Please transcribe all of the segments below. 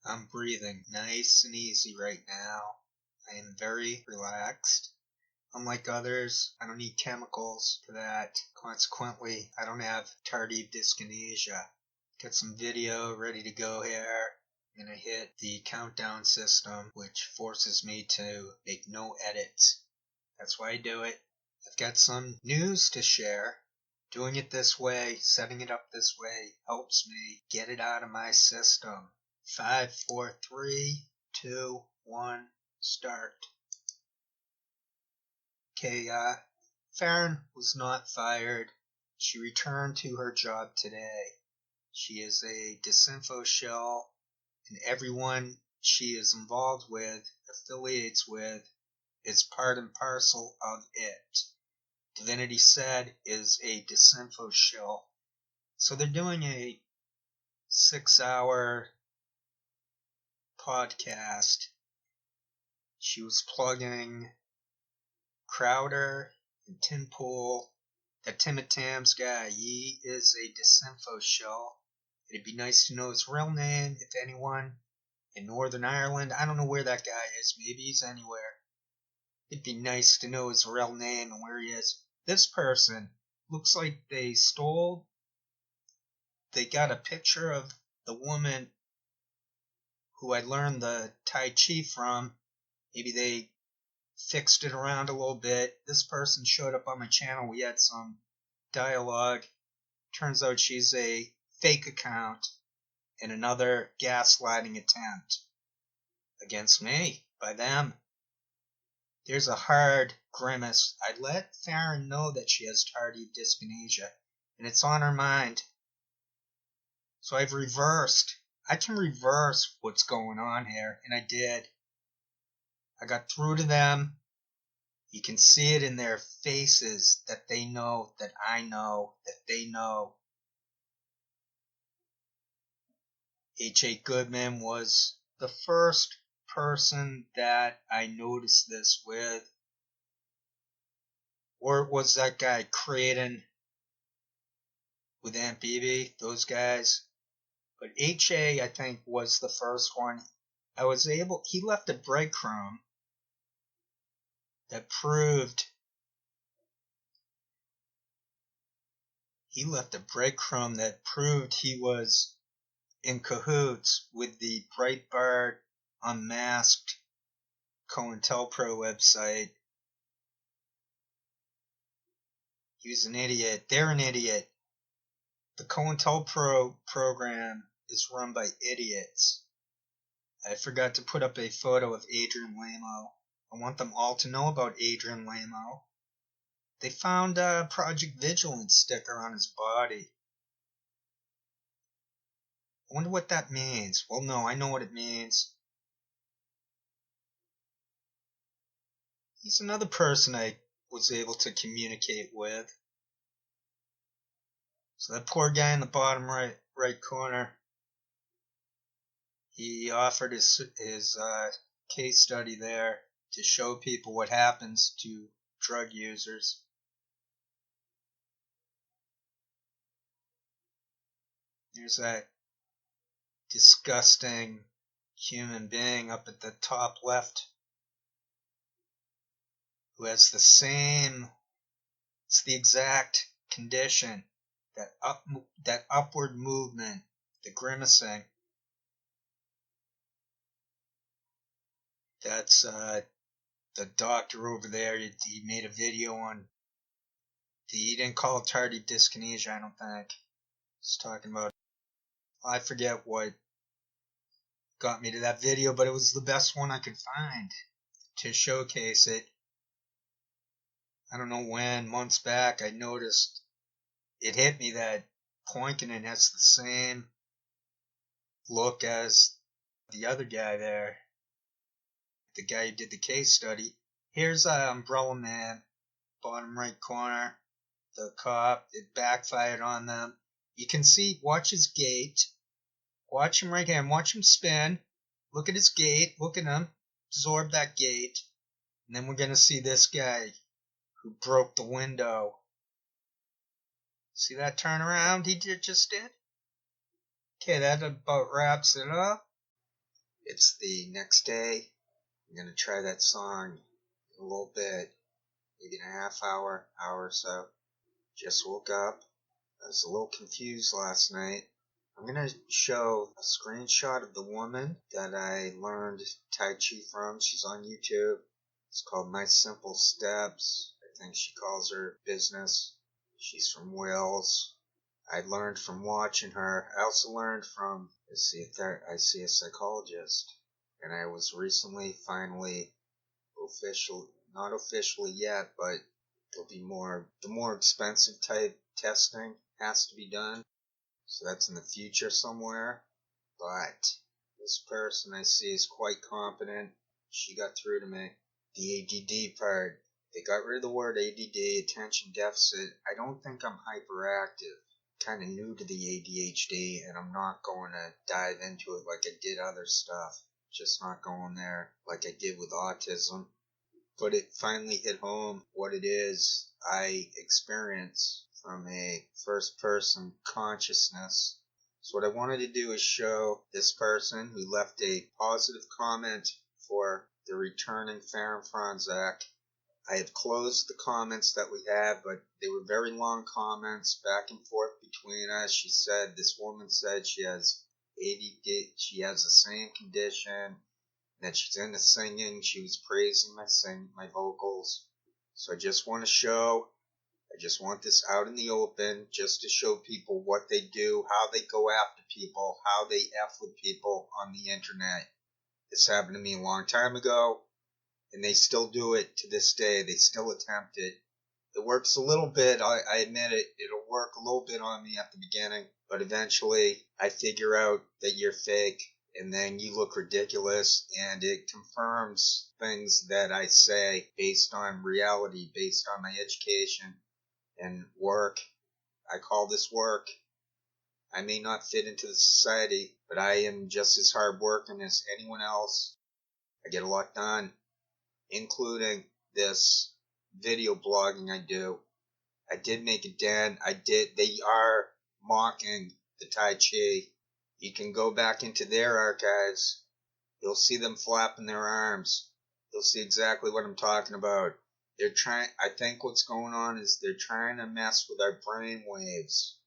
I'm breathing nice and easy right now. I am very relaxed. Unlike others, I don't need chemicals for that. Consequently, I don't have tardive dyskinesia. Got some video ready to go here, and I hit the countdown system, which forces me to make no edits. That's why I do it. I've got some news to share. Doing it this way, setting it up this way, helps me get it out of my system. 5, 4, 3, 2, 1, start. Okay, Faran was not fired. She returned to her job today. She is a disinfo shell, and everyone she is involved with, affiliates with, is part and parcel of it. Divinity Said is a disinfo shell. So they're doing a 6-hour podcast. She was plugging Crowder and Tim Pool. That Tim Tams guy, he is a disinfo shell. It'd be nice to know his real name, if anyone, in Northern Ireland. I don't know where that guy is. Maybe he's anywhere. It'd be nice to know his real name and where he is. This person looks like they got a picture of the woman who I learned the Tai Chi from. Maybe they fixed it around a little bit. This person showed up on my channel. We had some dialogue. Turns out she's a fake account in another gaslighting attempt against me by them. There's a hard grimace. I let Faran know that she has tardive dyskinesia, and it's on her mind. So I've reversed. I can reverse what's going on here, and I did. I got through to them. You can see it in their faces that they know, that I know, that they know. H.A. Goodman was the first person that I noticed this with. Or it was that guy Creighton with Aunt Bibi, those guys. But H.A. I think was the first one. He left a breadcrumb that proved he was in cahoots with the Breitbart Unmasked COINTELPRO website. He was an idiot. They're an idiot. The COINTELPRO program is run by idiots. I forgot to put up a photo of Adrian Lamo. I want them all to know about Adrian Lamo. They found a Project Vigilance sticker on his body. I wonder what that means. Well, no, I know what it means. He's another person I was able to communicate with. So that poor guy in the bottom right corner, he offered his case study there to show people what happens to drug users. There's that disgusting human being up at the top left who has it's the exact condition, that upward movement, the grimacing. That's the doctor over there. He made a video on. He didn't call it tardive dyskinesia, I don't think. He's talking about. I forget what got me to that video, but it was the best one I could find to showcase it. I don't know when, months back, I noticed it hit me that Poinkanen has the same look as the other guy there, the guy who did the case study. Here's Umbrella Man, bottom right corner, the cop. It backfired on them. You can see, watch his gait. Watch him right here, and watch him spin. Look at his gait, look at him, absorb that gait. And then we're going to see this guy who broke the window. See that turnaround he just did? Okay, that about wraps it up. It's the next day. I'm going to try that song in a little bit, maybe in a half hour, hour or so. Just woke up. I was a little confused last night. I'm going to show a screenshot of the woman that I learned Tai Chi from. She's on YouTube. It's called My Simple Steps. I think she calls her business. She's from Wales. I learned from watching her. I also learned from, I see a psychologist. And I was recently finally not officially yet, but there'll be the more expensive type testing has to be done. So that's in the future somewhere. But this person I see is quite competent. She got through to me. The ADD part. They got rid of the word ADD, attention deficit. I don't think I'm hyperactive. Kind of new to the ADHD, and I'm not going to dive into it like I did other stuff. Just not going there like I did with autism. But it finally hit home what it is I experience from a first-person consciousness. So what I wanted to do is show this person who left a positive comment for the returning Faran Fronczak. I have closed the comments that we had, but they were very long comments back and forth between us. This woman said she has ADD, she has the same condition, that she's into singing. She was praising my vocals. So I just want this out in the open, just to show people what they do, how they go after people, how they F with people on the internet. This happened to me a long time ago, and they still do it to this day. They still attempt it. It works a little bit, I admit it. It'll work a little bit on me at the beginning, but eventually I figure out that you're fake, and then you look ridiculous, and it confirms things that I say based on reality, based on my education and work. I call this work. I may not fit into the society, but I am just as hardworking as anyone else. I get a lot done, including this video blogging I do. I did make a dent. They are mocking the Tai Chi. You can go back into their archives. You'll see them flapping their arms. You'll see exactly what I'm talking about. I think what's going on is they're trying to mess with our brain waves.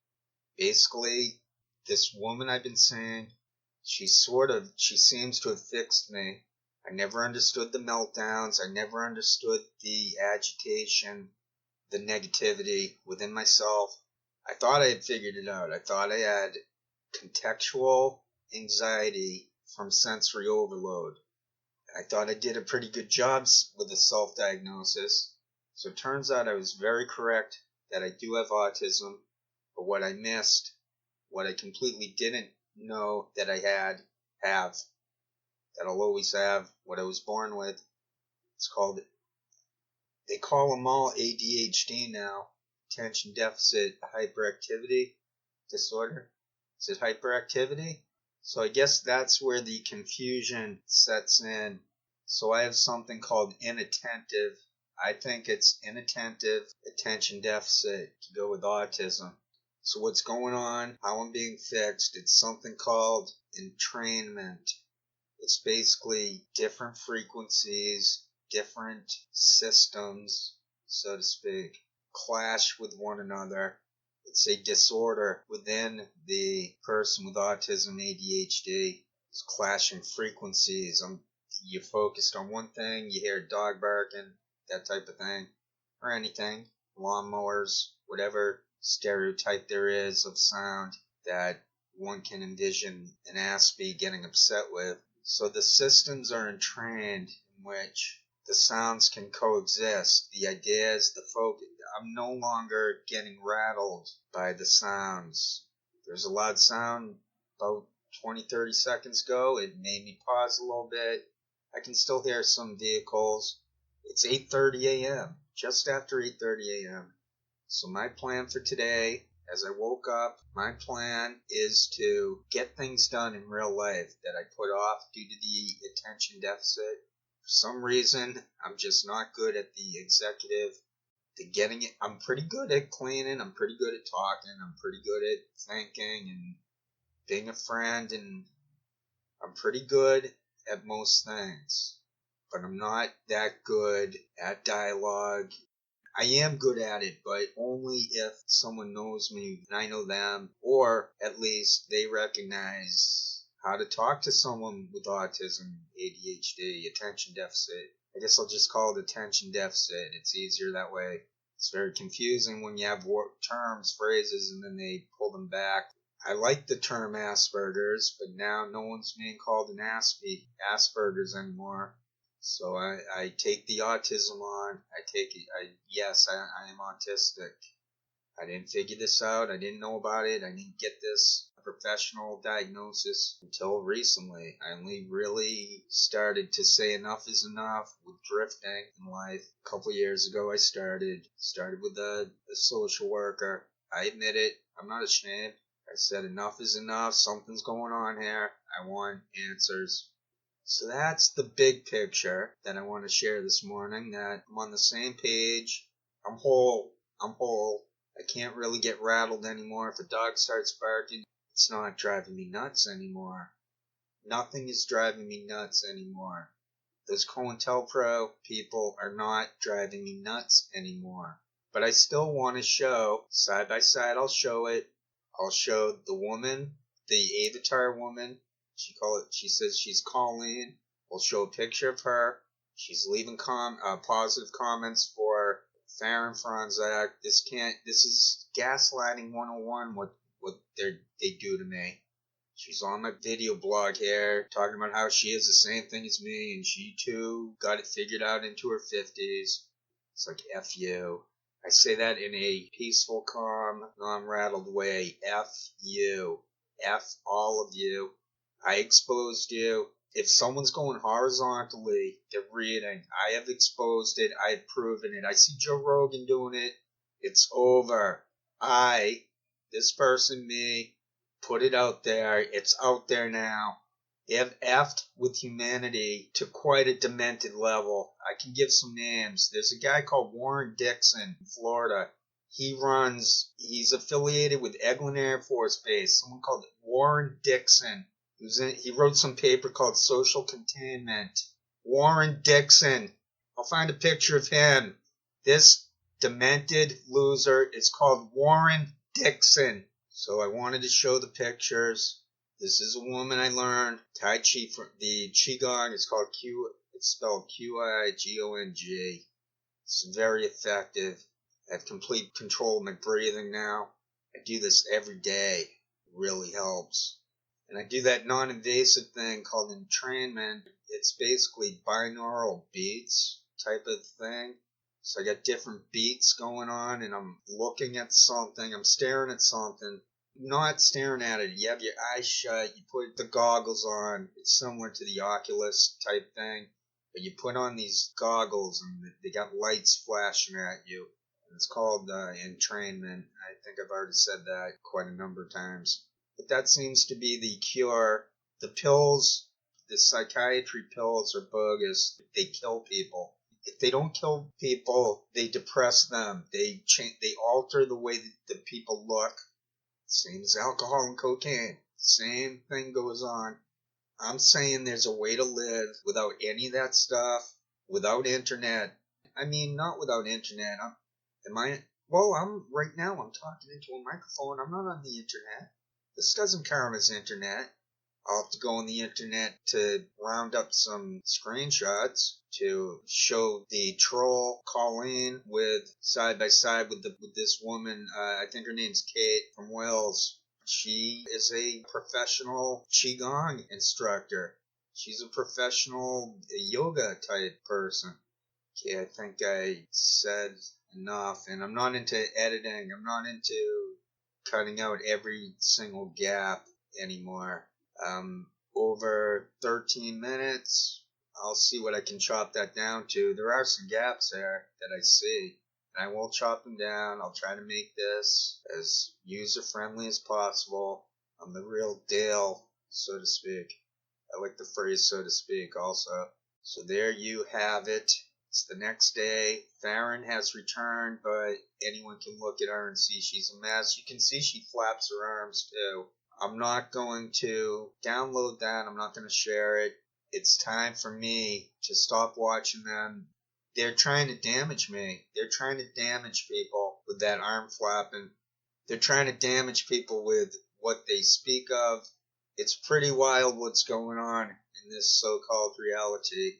Basically, this woman I've been seeing, she seems to have fixed me. I never understood the meltdowns. I never understood the agitation, the negativity within myself. I thought I had figured it out. I thought I had contextual anxiety from sensory overload. I thought I did a pretty good job with the self-diagnosis. So it turns out I was very correct that I do have autism, but what I missed, what I completely didn't know that I that I'll always have, what I was born with, they call them all ADHD now, attention deficit hyperactivity disorder. Is it hyperactivity? So I guess that's where the confusion sets in. So I have something called inattentive. I think it's inattentive attention deficit to go with autism. So what's going on, how I'm being fixed, it's something called entrainment. It's basically different frequencies, different systems, so to speak, clash with one another. It's a disorder within the person with autism, ADHD. It's clashing frequencies. You're focused on one thing, you hear a dog barking, that type of thing, or anything, lawnmowers, whatever stereotype there is of sound that one can envision an Aspie getting upset with. So the systems are entrained in which the sounds can coexist. The idea is the focus. I'm no longer getting rattled by the sounds. There's a loud sound about 20-30 seconds ago. It made me pause a little bit. I can still hear some vehicles. It's 8:30 a.m., just after 8:30 a.m. So my plan for today, as I woke up, my plan is to get things done in real life that I put off due to the attention deficit. For some reason, I'm just not good at the executive, getting it. I'm pretty good at cleaning, I'm pretty good at talking, I'm pretty good at thinking and being a friend, and I'm pretty good at most things, but I'm not that good at dialogue. I am good at it, but only if someone knows me and I know them, or at least they recognize how to talk to someone with autism, ADHD, attention deficit. I guess I'll just call it attention deficit. It's easier that way. It's very confusing when you have terms, phrases, and then they pull them back. I like the term Asperger's, but now no one's being called an Asperger's anymore. So I take the autism on. I take it. Yes, I am autistic. I didn't figure this out. I didn't know about it. I didn't get this professional diagnosis until recently. I only really started to say enough is enough with drifting in life. A couple years ago I started with a social worker. I admit it. I'm not ashamed. I said enough is enough. Something's going on here. I want answers. So that's the big picture that I want to share this morning, that I'm on the same page. I'm whole. I can't really get rattled anymore. If a dog starts barking, it's not driving me nuts anymore. Nothing is driving me nuts anymore. Those COINTELPRO people are not driving me nuts anymore. But I still want to show, side by side, I'll show it. I'll show the woman, the avatar woman. She says she's Colleen. We'll show a picture of her. She's leaving positive comments for Faran, Fronczak. This is gaslighting 101 what they do to me. She's on my video blog here talking about how she is the same thing as me and she too got it figured out into her 50s. It's like F you. I say that in a peaceful, calm, non-rattled way. F you. F all of you. I exposed you. If someone's going horizontally, they're reading. I have exposed it. I have proven it. I see Joe Rogan doing it. It's over. This person, me, put it out there. It's out there now. They have effed with humanity to quite a demented level. I can give some names. There's a guy called Warren Dixon in Florida. He's affiliated with Eglin Air Force Base. Someone called Warren Dixon. He wrote some paper called Social Containment. Warren Dixon. I'll find a picture of him. This demented loser is called Warren Dixon. So I wanted to show the pictures. This is a woman I learned Tai Chi from. The Qigong is called it's spelled Qigong. It's very effective. I have complete control of my breathing now. I do this every day. It really helps. And I do that non-invasive thing called entrainment. It's basically binaural beats type of thing. So I got different beats going on and I'm looking at something. I'm staring at something. Not staring at it. You have your eyes shut. You put the goggles on. It's similar to the Oculus type thing. But you put on these goggles and they got lights flashing at you. And it's called entrainment. I think I've already said that quite a number of times. But that seems to be the cure. The pills, the psychiatry pills are bogus. They kill people. If they don't kill people, they depress them. They alter the way that the people look. Same as alcohol and cocaine. Same thing goes on. I'm saying there's a way to live without any of that stuff, without internet. I mean, not without internet. Right now I'm talking into a microphone. I'm not on the internet. This doesn't count as internet. I'll have to go on the internet to round up some screenshots to show the troll Colleen with side by side with this woman. I think her name's Kate from Wales. She is a professional Qigong instructor. She's a professional yoga type person. Okay, I think I said enough, and I'm not into editing. I'm not into cutting out every single gap anymore. Over 13 minutes. I'll see what I can chop that down to. There are some gaps there that I see, and I will chop them down. I'll try to make this as user-friendly as possible. I'm the real deal, so to speak. I like the phrase so to speak also. So there you have it. It's the next day. Faran has returned, but anyone can look at her and see she's a mess. You can see she flaps her arms too. I'm not going to download that. I'm not going to share it. it's time for me to stop watching them. They're trying to damage me. They're trying to damage people with that arm flapping. They're trying to damage people with what they speak of. It's pretty wild what's going on in this so-called reality.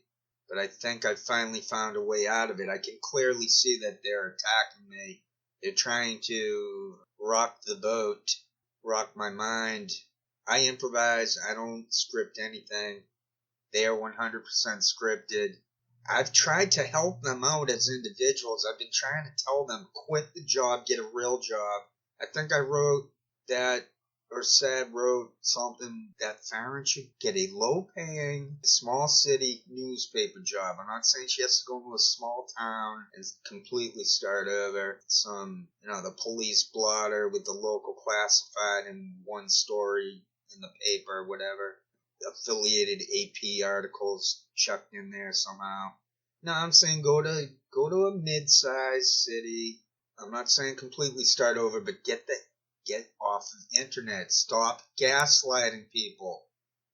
But I think I finally found a way out of it. I can clearly see that they're attacking me. They're trying to rock the boat, rock my mind. I improvise. I don't script anything. They are 100% scripted. I've tried to help them out as individuals. I've been trying to tell them, quit the job, get a real job. I think I wrote something that Faran should get a low-paying, small city newspaper job. I'm not saying she has to go to a small town and completely start over. The police blotter with the local classified and one story in the paper, whatever. Affiliated AP articles chucked in there somehow. No, I'm saying go to a mid-sized city. I'm not saying completely start over, but get off of the internet. Stop gaslighting people.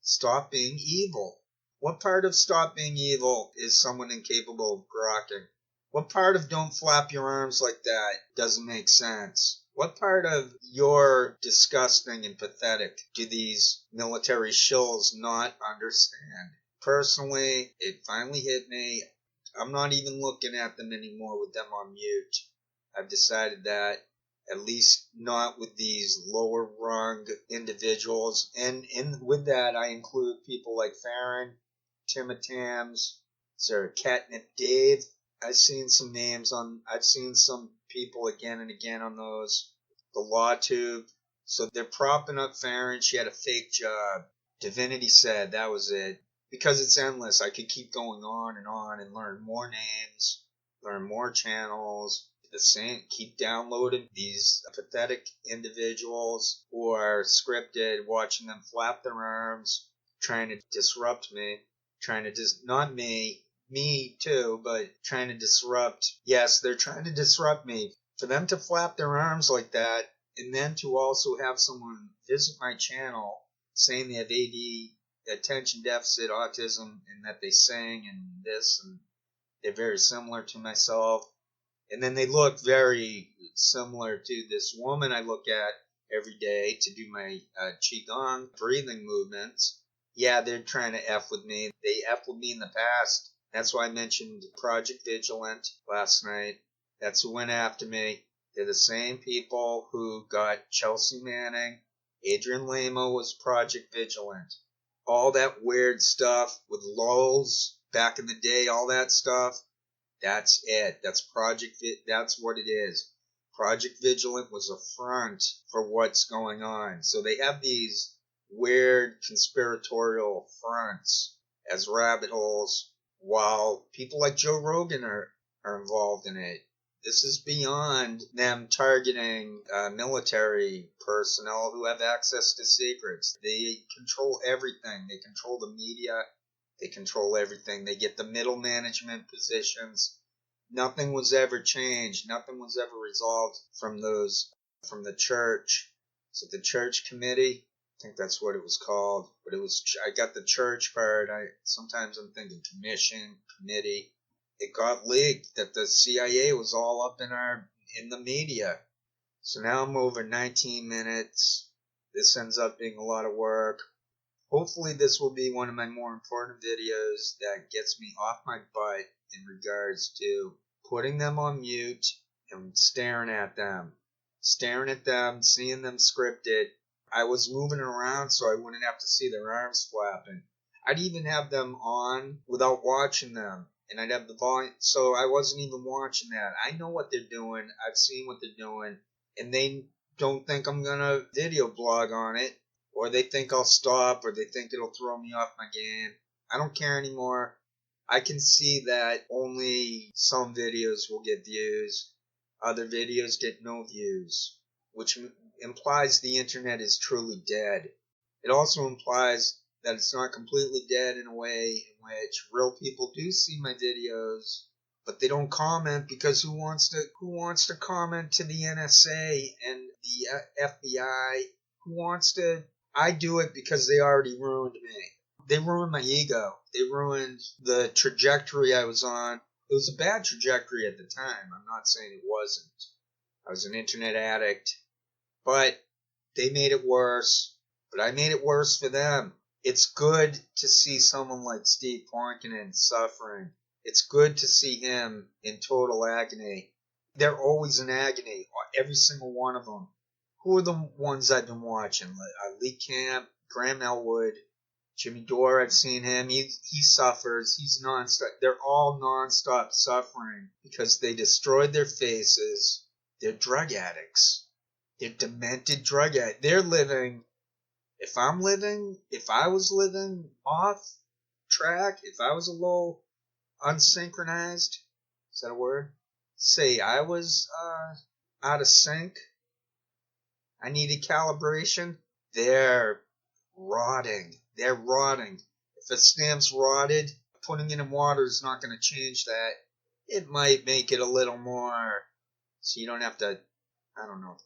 Stop being evil. What part of stop being evil is someone incapable of grokking? What part of don't flap your arms like that doesn't make sense? What part of you're disgusting and pathetic do these military shills not understand? Personally, it finally hit me. I'm not even looking at them anymore with them on mute. I've decided that, at least not with these lower rung individuals. And with that, I include people like Faran, Timitams, Sarah Catnip Dave. I've seen some people again and again on those. The Law Tube. So they're propping up Faran. She had a fake job. Divinity said that was it. Because it's endless. I could keep going on and learn more names, learn more channels. Keep downloading these pathetic individuals who are scripted, watching them flap their arms, trying to disrupt me, not me too, but trying to disrupt. Yes, they're trying to disrupt me. For them to flap their arms like that, and then to also have someone visit my channel saying they have AD, attention deficit, autism, and that they sing and this, and they're very similar to myself. And then they look very similar to this woman I look at every day to do my Qigong breathing movements. Yeah, they're trying to F with me. They F with me in the past. That's why I mentioned Project Vigilant last night. That's who went after me. They're the same people who got Chelsea Manning. Adrian Lamo was Project Vigilant. All that weird stuff with lulls back in the day, all that stuff. That's it. That's what it is. Project Vigilant was a front for what's going on. So they have these weird conspiratorial fronts as rabbit holes, while people like Joe Rogan are involved in it. This is beyond them targeting military personnel who have access to secrets. They control everything. They control the media. They control everything. They get the middle management positions. Nothing was ever changed. Nothing was ever resolved from the church. So the church committee, I think that's what it was called. But I got the church part. Sometimes I'm thinking commission, committee. It got leaked that the CIA was all up in the media. So now I'm over 19 minutes. This ends up being a lot of work. Hopefully this will be one of my more important videos that gets me off my butt in regards to putting them on mute and staring at them, seeing them scripted. I was moving around so I wouldn't have to see their arms flapping. I'd even have them on without watching them, and I'd have the volume, so I wasn't even watching that. I know what they're doing. I've seen what they're doing, and they don't think I'm gonna video blog on it. Or they think I'll stop, or they think it'll throw me off my game. I don't care anymore. I can see that only some videos will get views. Other videos get no views, which implies the internet is truly dead. It also implies that it's not completely dead in a way in which real people do see my videos, but they don't comment because who wants to comment to the NSA and the FBI? Who wants to? I do it because they already ruined me. they ruined my ego. They ruined the trajectory I was on. It was a bad trajectory at the time. I'm not saying it wasn't. I was an internet addict. But they made it worse. But I made it worse for them. It's good to see someone like Steve Poinkin suffering. It's good to see him in total agony. They're always in agony, every single one of them. Who are the ones I've been watching? Lee Camp, Graham Elwood, Jimmy Dore, I've seen him. He suffers. He's nonstop. They're all nonstop suffering because they destroyed their faces. They're drug addicts. They're demented drug addicts. They're living. If I was living off track, if I was a little unsynchronized, is that a word? Say I was out of sync. I needed calibration. They're rotting. They're rotting. If a stamp's rotted, putting it in water is not going to change that. It might make it a little more, so you don't have to, I don't know,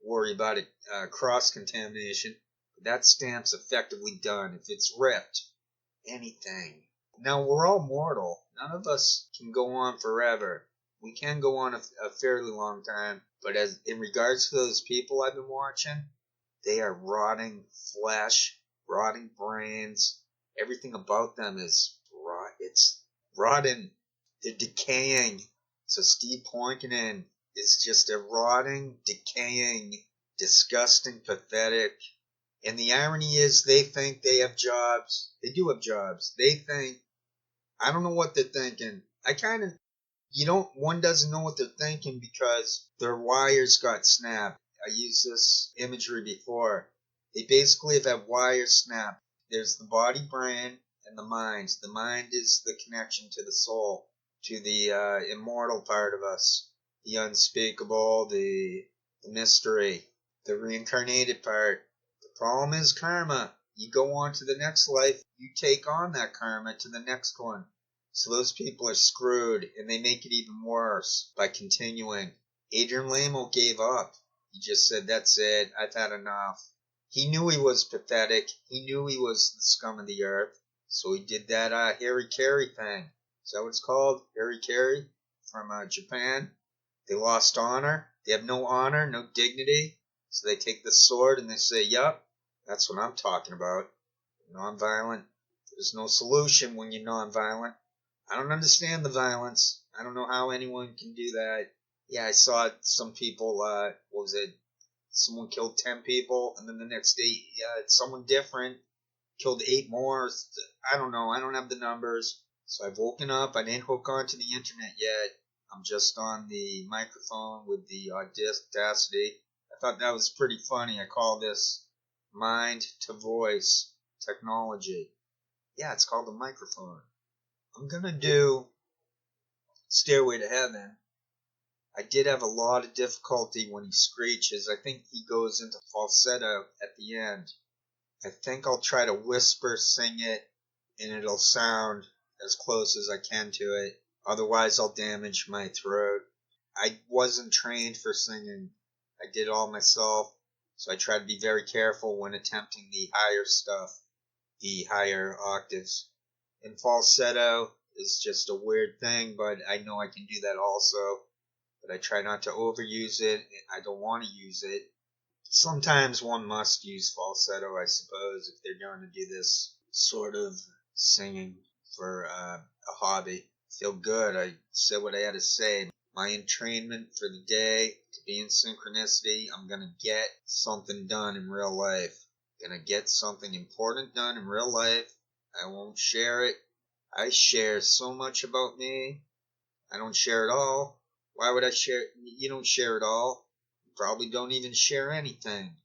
worry about it, cross-contamination. That stamp's effectively done. If it's ripped, anything. Now, we're all mortal. None of us can go on forever. We can go on a fairly long time, but as in regards to those people I've been watching, they are rotting flesh, rotting brains. Everything about them is rot. It's rotten. They're decaying. So Steve Poinkin is just a rotting, decaying, disgusting, pathetic. And the irony is they think they have jobs. They do have jobs. They think, I don't know what they're thinking. One doesn't know what they're thinking because their wires got snapped. I used this imagery before. They basically have had wires snapped. There's the body, brain, and the mind. The mind is the connection to the soul, to the immortal part of us, the unspeakable, the mystery, the reincarnated part. The problem is karma. You go on to the next life, you take on that karma to the next one. So those people are screwed, and they make it even worse by continuing. Adrian Lamo gave up. He just said, that's it, I've had enough. He knew he was pathetic. He knew he was the scum of the earth. So he did that Harry Carey thing. Is that what it's called? Harry Carey from Japan. They lost honor. They have no honor, no dignity. So they take the sword and they say, yup, that's what I'm talking about. Nonviolent. There's no solution when you're nonviolent. I don't understand the violence. I don't know how anyone can do that. Yeah, I saw some people, what was it? Someone killed 10 people, and then the next day, someone different killed 8 more. I don't know. I don't have the numbers. So I've woken up. I didn't hook onto the internet yet. I'm just on the microphone with the Audacity. I thought that was pretty funny. I call this mind to voice technology. Yeah, it's called the microphone. I'm going to do Stairway to Heaven. I did have a lot of difficulty when he screeches. I think he goes into falsetto at the end. I think I'll try to whisper sing it, and it'll sound as close as I can to it. Otherwise, I'll damage my throat. I wasn't trained for singing. I did it all myself, so I try to be very careful when attempting the higher stuff, the higher octaves. And falsetto is just a weird thing, but I know I can do that also. But I try not to overuse it. I don't want to use it. Sometimes one must use falsetto, I suppose, if they're going to do this sort of singing for a hobby. Feel good. I said what I had to say. My entrainment for the day, to be in synchronicity, I'm going to get something done in real life. Going to get something important done in real life. I won't share it. I share so much about me. I don't share it all. Why would I share? You don't share it all. You probably don't even share anything.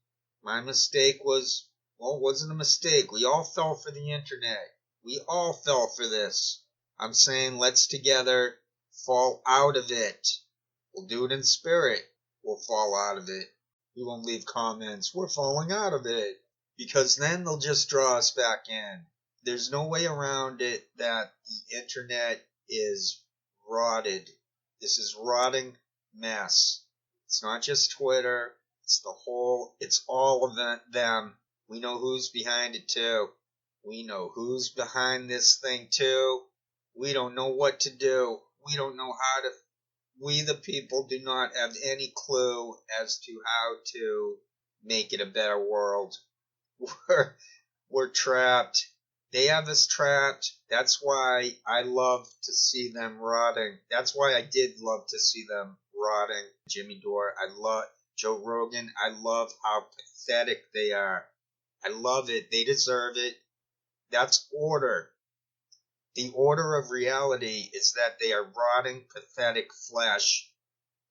My mistake was, well, it wasn't a mistake. We all fell for the internet. We all fell for this. I'm saying let's together fall out of it. We'll do it in spirit. We'll fall out of it. We won't leave comments. We're falling out of it. Because then they'll just draw us back in. There's no way around it that the internet is rotted. This is rotting mess. It's not just Twitter. It's all of them. We know who's behind it too. We know who's behind this thing too. We don't know what to do. We don't know how to. We, the people, do not have any clue as to how to make it a better world. We're, we're trapped. They have us trapped. That's why I love to see them rotting. That's why I did love to see them rotting. Jimmy Dore, I love Joe Rogan. I love how pathetic they are. I love it. They deserve it. That's order. The order of reality is that they are rotting, pathetic flesh.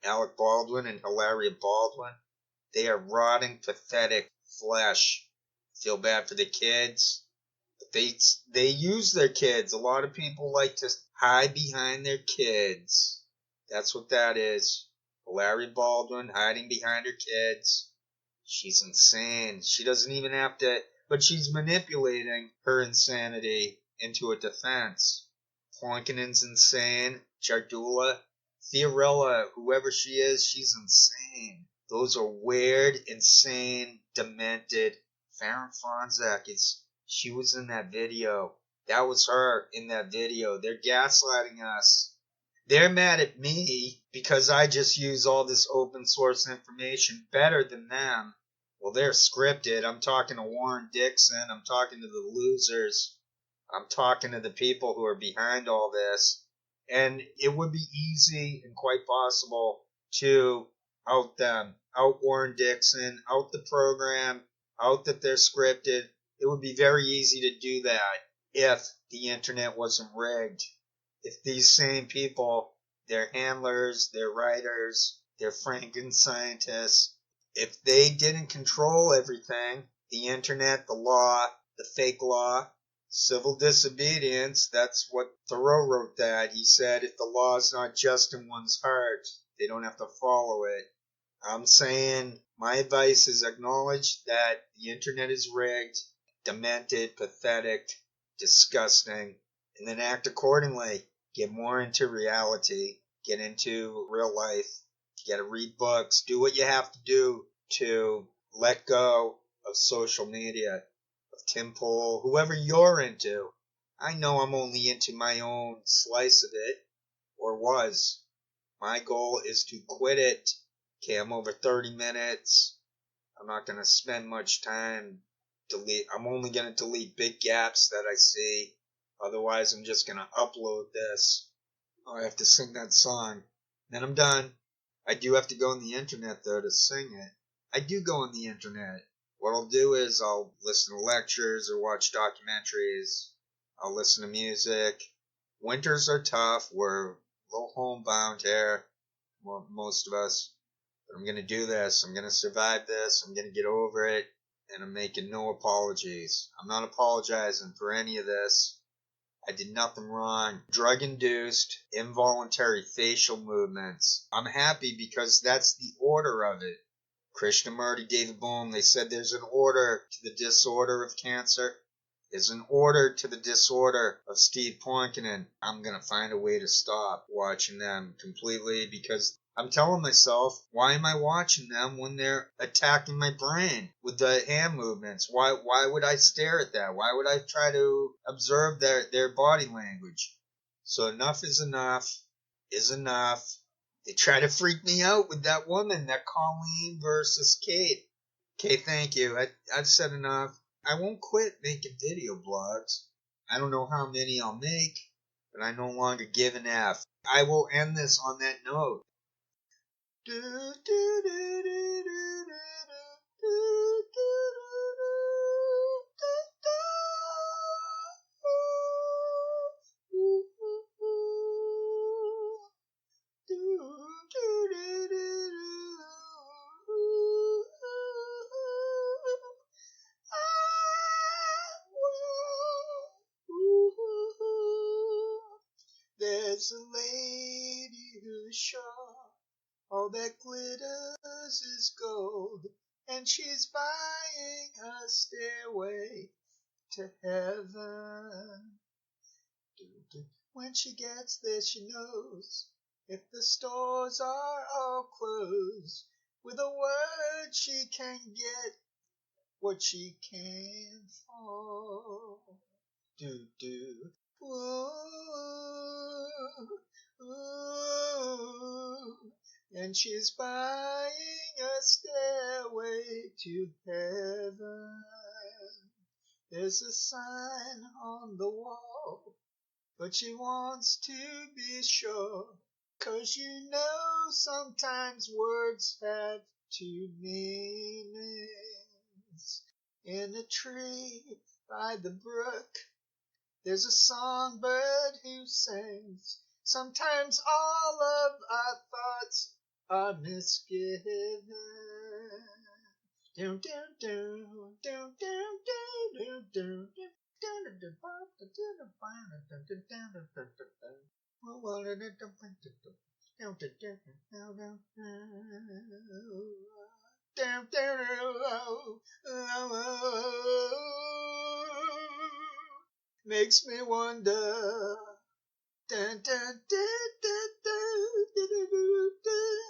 Alec Baldwin and Hilaria Baldwin, they are rotting, pathetic flesh. Feel bad for the kids. They use their kids. A lot of people like to hide behind their kids. That's what that is. Hilaria Baldwin hiding behind her kids. She's insane. She doesn't even have to, but she's manipulating her insanity into a defense. Plonkинen's insane. Jardula, Theorella, whoever she is, she's insane. Those are weird, insane, demented. Faran Fronczak she was in that video. That was her in that video. They're gaslighting us. They're mad at me because I just use all this open source information better than them. Well, they're scripted. I'm talking to Warren Dixon. I'm talking to the losers. I'm talking to the people who are behind all this. And it would be easy and quite possible to out them, out Warren Dixon, out the program, out that they're scripted. It would be very easy to do that if the internet wasn't rigged. If these same people, their handlers, their writers, their Franken scientists, if they didn't control everything, the internet, the law, the fake law, civil disobedience, that's what Thoreau wrote that. He said if the law is not just in one's heart, they don't have to follow it. I'm saying my advice is acknowledge that the internet is rigged, demented, pathetic, disgusting, and then act accordingly. Get more into reality. Get into real life. You gotta read books. Do what you have to do to let go of social media, of Tim Pool, whoever you're into. I know I'm only into my own slice of it, or was. My goal is to quit it. Okay, I'm over 30 minutes. I'm not gonna spend much time I'm only going to delete big gaps that I see. Otherwise, I'm just going to upload this. Oh, I have to sing that song. Then I'm done. I do have to go on the internet, though, to sing it. I do go on the internet. What I'll do is I'll listen to lectures or watch documentaries. I'll listen to music. Winters are tough. We're a little homebound here, well, most of us. But I'm going to do this. I'm going to survive this. I'm going to get over it. And I'm making no apologies. I'm not apologizing for any of this. I did nothing wrong. Drug-induced, involuntary facial movements. I'm happy because that's the order of it. Krishnamurti, David Bohm, they said there's an order to the disorder of cancer. There's an order to the disorder of Steve Plonkinen. I'm going to find a way to stop watching them completely because I'm telling myself, why am I watching them when they're attacking my brain with the hand movements? Why would I stare at that? Why would I try to observe their body language? So enough is enough. They try to freak me out with that woman, that Colleen versus Kate. Okay, thank you. I've said enough. I won't quit making video blogs. I don't know how many I'll make, but I no longer give an F. I will end this on that note. There's a lady who's sure all that glitters is gold, and she's buying a stairway to heaven. When she gets there, she knows if the stores are all closed, with a word she can get what she can for. do do. Ooh, ooh. And she's buying a stairway to heaven. There's a sign on the wall, but she wants to be sure. 'Cause you know sometimes words have two meanings. In a tree by the brook, there's a songbird who sings. Sometimes all of our thoughts are misgiven. Down, down, down, down, down, down, down, down. Makes me wonder. Dun, dun, dun, dun, dun, dun, dun, dun.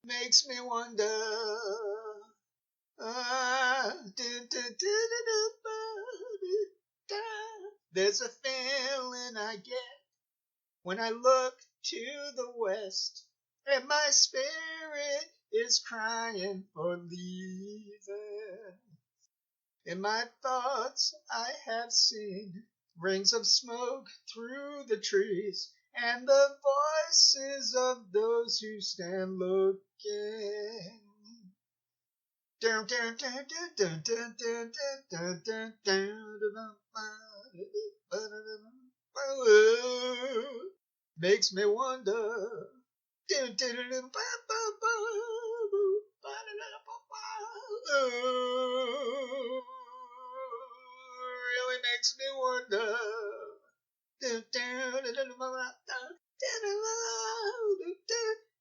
Makes me wonder. There's a feeling I get when I look to the west, and my spirit is crying for leaving. In my thoughts I have seen rings of smoke through the trees, and the voices of those who stand looking. Dun, dun, dun, dun, dun, dun, dun, dun, dun, dun, makes me wonder. Really makes me wonder.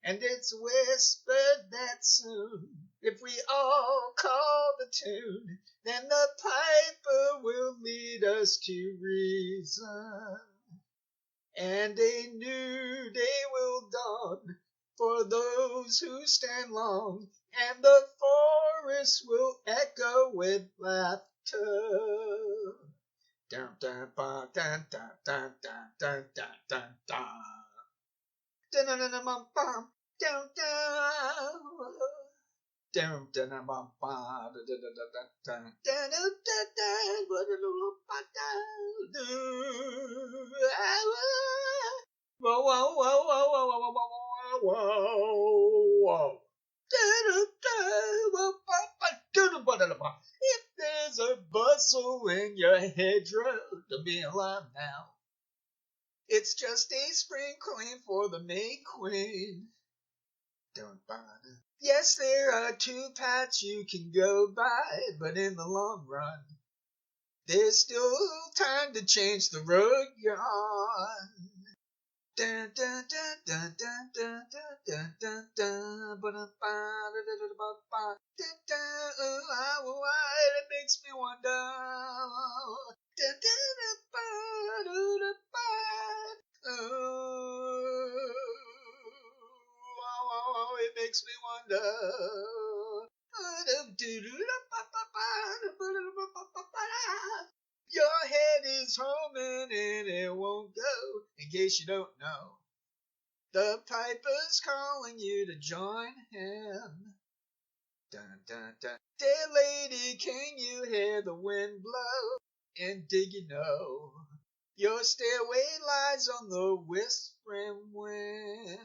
And it's whispered that soon, if we all call the tune, then the piper will lead us to reason. And a new day will dawn for those who stand long, and the forest will echo with laughter. Dun dun dun dun dun dun dun dun dun dun. Dun dun dun dun dun dun dun dun dun bum bum dun dun dun dun dun whoa whoa whoa whoa whoa whoa whoa whoa. If there's a bustle in your hedgerow, don't be alarmed now. It's just a sprinkling for the May Queen. Don't bother. Yes, there are two paths you can go by, but in the long run, there's still time to change the road you're on. Dun dun dun dun dun dun dun dun dun dun it makes me wonder. It makes me wonder. Your head is humming and it won't go. In case you don't know, the piper's calling you to join him. Dun dun dun. Dear lady, can you hear the wind blow? And did you know your stairway lies on the whispering wind?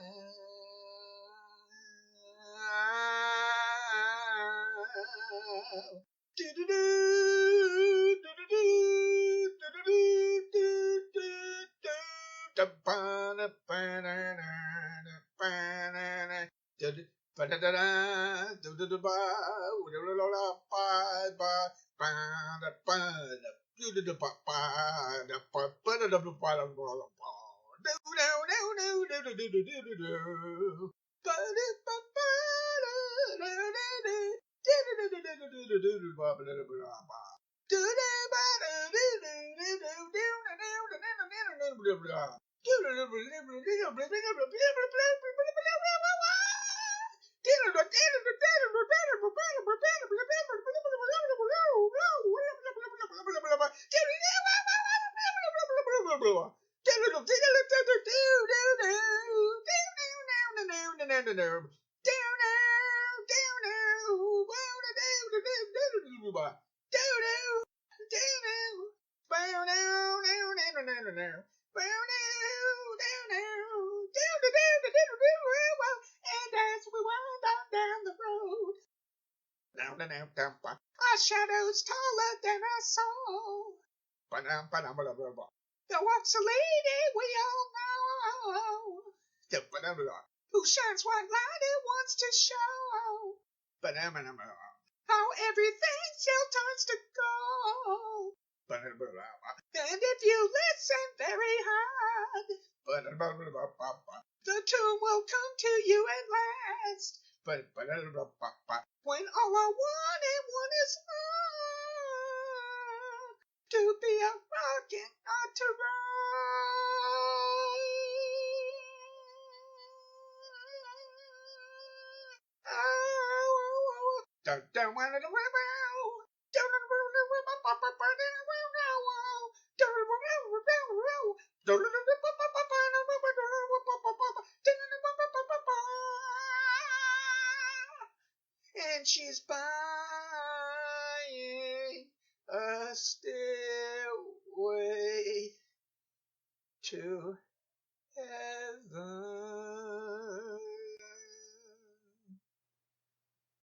And as we wind on down the road, our shadows taller than our soul. There walks a lady we all know, who shines white light and wants to show how everything still turns to gold. And if you listen very hard, the tune will come to you at last. When all I want is to be a rock and not to and she's buying a stairway to